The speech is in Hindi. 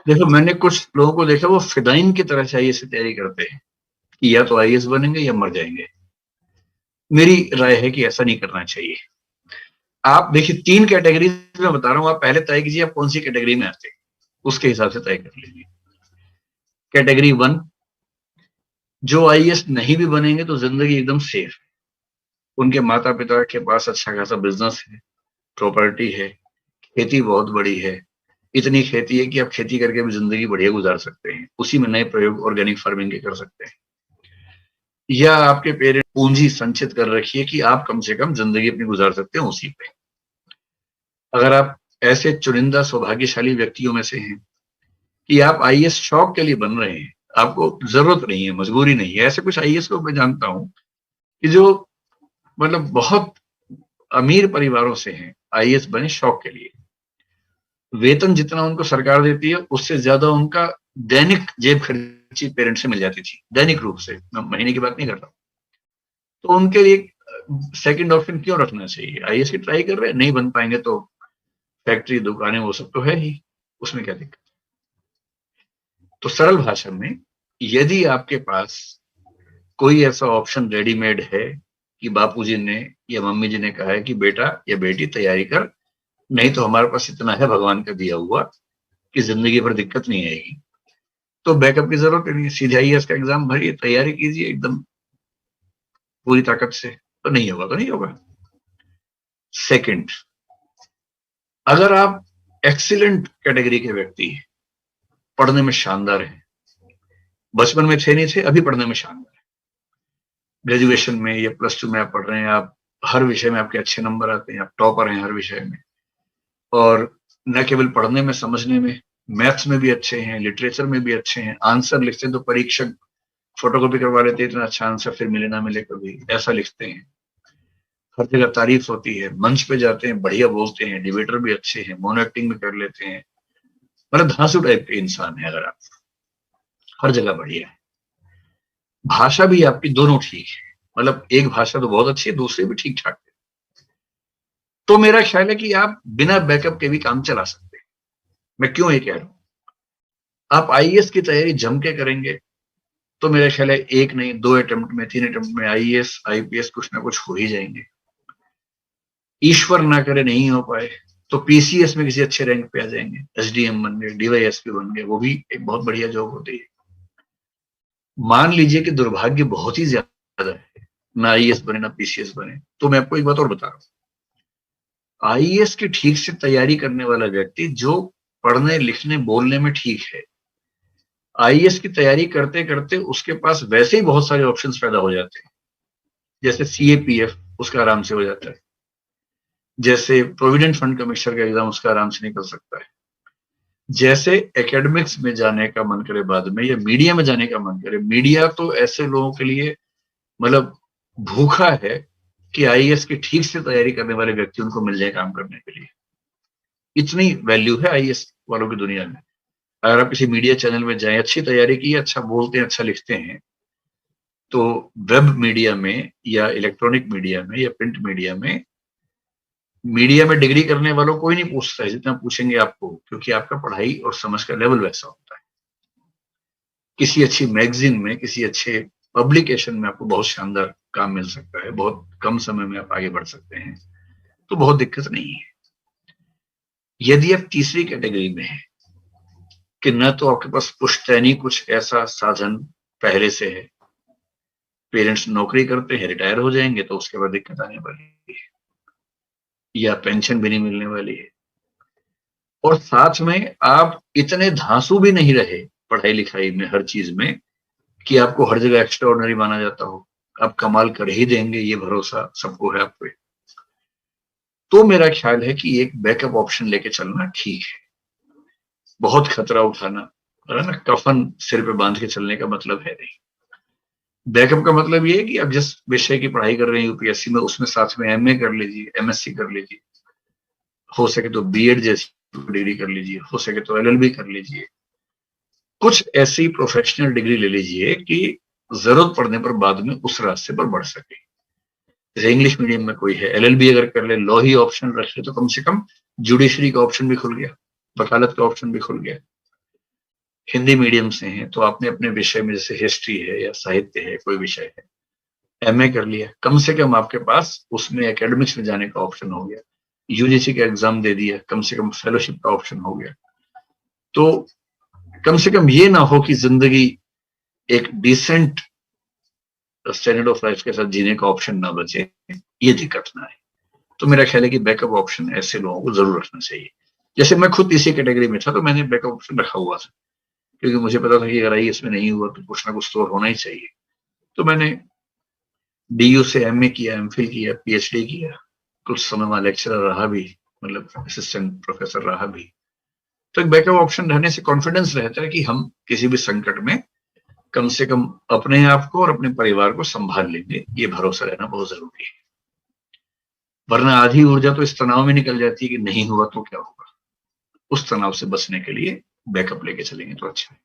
देखो, मैंने कुछ लोगों को देखा, वो फिदाइन की तरह से आईएएस की तैयारी करते हैं कि या तो आईएएस बनेंगे या मर जाएंगे। मेरी राय है कि ऐसा नहीं करना चाहिए। आप देखिए, 3 कैटेगरी में बता रहा हूं, आप पहले तय कीजिए आप कौन सी कैटेगरी में आते हैं, उसके हिसाब से तय कर लीजिए। कैटेगरी 1, जो आईएएस नहीं भी बनेंगे तो जिंदगी एकदम सेफ है। उनके माता पिता के पास अच्छा खासा बिजनेस है, प्रॉपर्टी है, खेती बहुत बड़ी है, इतनी खेती है कि आप खेती करके भी जिंदगी बढ़िया गुजार सकते हैं, उसी में नए प्रयोग ऑर्गेनिक फार्मिंग के कर सकते हैं। या आपके पेरेंट पूंजी संचित कर रखी है कि आप कम से कम जिंदगी अपनी गुजार सकते हैं उसी पे। अगर आप ऐसे चुनिंदा सौभाग्यशाली व्यक्तियों में से हैं कि आप आईएएस शौक के लिए बन रहे हैं, आपको जरूरत नहीं है, मजबूरी नहीं है, ऐसे कुछ आईएएस को मैं जानता हूं कि जो मतलब बहुत अमीर परिवारों से हैं, आईएएस बने शौक के लिए। वेतन जितना उनको सरकार देती है उससे ज्यादा उनका दैनिक जेब खर्ची पेरेंट से मिल जाती थी, दैनिक रूप से, मैं महीने की बात नहीं कर रहा हूं। तो उनके लिए सेकंड ऑप्शन क्यों रखना चाहिए? आईएएस की ट्राई कर रहे हैं, नहीं बन पाएंगे तो फैक्ट्री दुकानें वो सब तो है ही, उसमें क्या दिक्कत? तो सरल भाषा में, यदि आपके पास कोई ऐसा ऑप्शन रेडीमेड है कि बापूजी ने या मम्मी जी ने कहा है कि बेटा या बेटी तैयारी कर, नहीं तो हमारे पास इतना है भगवान का दिया हुआ कि जिंदगी भर दिक्कत नहीं आएगी, तो बैकअप की जरूरत नहीं है। सीधे आईएएस का एग्जाम भरिए, तैयारी कीजिए एकदम पूरी ताकत से, तो नहीं होगा तो नहीं होगा। सेकंड, अगर आप एक्सीलेंट कैटेगरी के व्यक्ति हैं, पढ़ने में शानदार है, बचपन में थे नहीं थे, अभी पढ़ने में शानदार है, ग्रेजुएशन में या +2 में आप पढ़ रहे हैं, आप हर विषय में आपके अच्छे नंबर आते हैं, आप टॉपर हैं हर विषय में, और न केवल पढ़ने में, समझने में, मैथ्स में भी अच्छे हैं, लिटरेचर में भी अच्छे हैं, आंसर लिखते हैं तो परीक्षक फोटोकॉपी करवा लेते हैं, इतना अच्छा आंसर फिर मिले ना मिले कभी, ऐसा लिखते हैं, हर जगह तारीफ होती है, मंच पे जाते हैं बढ़िया बोलते हैं, डिबेटर भी अच्छे हैं, मोनो एक्टिंग भी कर लेते हैं, मतलब धांसू टाइप के इंसान है। अगर आप, हर जगह बढ़िया है, भाषा भी आपकी दोनों ठीक है, मतलब एक भाषा तो बहुत अच्छी है, दूसरी भी ठीक ठाक है, तो मेरा ख्याल है कि आप बिना बैकअप के भी काम चला सकते हैं। मैं क्यों ये कह रहा हूं, आप आईएएस की तैयारी जम के करेंगे तो मेरा ख्याल है 1 नहीं 2 अटेम्प्ट में, 3 अटेम्प्ट में आईएएस आईपीएस कुछ ना कुछ हो ही जाएंगे। ईश्वर ना करे नहीं हो पाए तो पीसीएस में किसी अच्छे रैंक पे आ जाएंगे, एसडीएम बन गए, डीवाईएसपी बन गए, वो भी एक बहुत बढ़िया जॉब होती है। मान लीजिए कि दुर्भाग्य बहुत ही ज्यादा है, ना आईएएस बने ना पीसीएस बने, तो मैं आपको एक बात और बता रहा हूं, आईएएस की ठीक से तैयारी करने वाला व्यक्ति जो पढ़ने लिखने बोलने में ठीक है, आईएएस की तैयारी करते करते उसके पास वैसे ही बहुत सारे ऑप्शंस पैदा हो जाते हैं, जैसे सीएपीएफ उसका आराम से हो जाता है, जैसे प्रोविडेंट फंड कमिश्नर का एग्जाम उसका आराम से निकल सकता है, जैसे एकेडमिक्स में जाने का मन करे बाद में, या मीडिया में जाने का मन करे, मीडिया तो ऐसे लोगों के लिए मतलब भूखा है कि आईएएस की ठीक से तैयारी करने वाले व्यक्ति उनको मिल जाए काम करने के लिए, इतनी वैल्यू है आईएएस वालों की दुनिया में। अगर आप किसी मीडिया चैनल में जाएं, अच्छी तैयारी की, अच्छा बोलते हैं, अच्छा लिखते हैं, तो वेब मीडिया में या इलेक्ट्रॉनिक मीडिया में या प्रिंट मीडिया में डिग्री करने वालों कोई नहीं पूछता है जितना पूछेंगे आपको, क्योंकि आपका पढ़ाई और समझ का लेवल वैसा होता है। किसी अच्छी मैगजीन में, किसी अच्छे पब्लिकेशन में आपको बहुत शानदार काम मिल सकता है, बहुत कम समय में आप आगे बढ़ सकते हैं, तो बहुत दिक्कत नहीं है। यदि आप तीसरी कैटेगरी में हैं कि न तो आपके पास पुश्तैनी कुछ ऐसा साधन पहले से है, पेरेंट्स नौकरी करते हैं, रिटायर हो जाएंगे तो उसके बाद दिक्कत आने वाली है, या पेंशन भी नहीं मिलने वाली है, और साथ में आप इतने धांसू भी नहीं रहे पढ़ाई लिखाई में, हर चीज में, कि आपको हर जगह एक्स्ट्रा ऑर्डिनरी माना जाता हो, आप कमाल कर ही देंगे ये भरोसा सबको है आप पे, तो मेरा ख्याल है कि एक बैकअप ऑप्शन लेके चलना ठीक है। बहुत खतरा उठाना, है ना, कफन सिर पे बांध के चलने का मतलब है नहीं। बैकअप का मतलब ये है कि आप जिस विषय की पढ़ाई कर रहे हैं यूपीएससी में, उसमें साथ में एमए कर लीजिए, एमएससी कर लीजिए, हो सके तो बीएड जैसी डिग्री कर लीजिए, हो सके तो एलएलबी कर लीजिए, कुछ ऐसी प्रोफेशनल डिग्री ले लीजिए कि जरूरत पड़ने पर बाद में उस रास्ते पर बढ़ सके। जैसे इंग्लिश मीडियम में कोई है, एलएलबी अगर कर ले, लॉ ही ऑप्शन रखे, तो कम से कम जुडिशरी का ऑप्शन भी खुल गया, वकालत का ऑप्शन भी खुल गया। हिंदी मीडियम से हैं तो आपने अपने विषय में, जैसे हिस्ट्री है या साहित्य है, कोई विषय है, एमए कर लिया, कम से कम आपके पास उसमें एकेडमिक्स में जाने का ऑप्शन हो गया। यूजीसी का एग्जाम दे दिया, कम से कम फेलोशिप का ऑप्शन हो गया। तो कम से कम ये ना हो कि जिंदगी एक डिसेंट स्टैंडर्ड ऑफ लाइफ के साथ जीने का ऑप्शन ना बचे, ये दिक्कत ना है। तो मेरा ख्याल है कि बैकअप ऑप्शन ऐसे लोगों को जरूर रखना चाहिए। जैसे मैं खुद इसी कैटेगरी में था तो मैंने बैकअप ऑप्शन रखा हुआ था, क्योंकि मुझे पता था कि अगर आई इसमें नहीं हुआ तो कुछ ना कुछ तो होना ही चाहिए। तो मैंने डीयू से एमए किया, एमफिल किया, पीएचडी किया, कुछ समय वहां लेक्चरर रहा भी, मतलब असिस्टेंट प्रोफेसर रहा भी। तो एक बैकअप ऑप्शन रहने से कॉन्फिडेंस रहता है कि हम किसी भी संकट में कम से कम अपने आप को और अपने परिवार को संभाल लेंगे, ये भरोसा रहना बहुत जरूरी है। वरना आधी ऊर्जा तो इस तनाव में निकल जाती है कि नहीं हुआ तो क्या होगा। उस तनाव से बचने के लिए बैकअप लेके चलेंगे तो अच्छा है।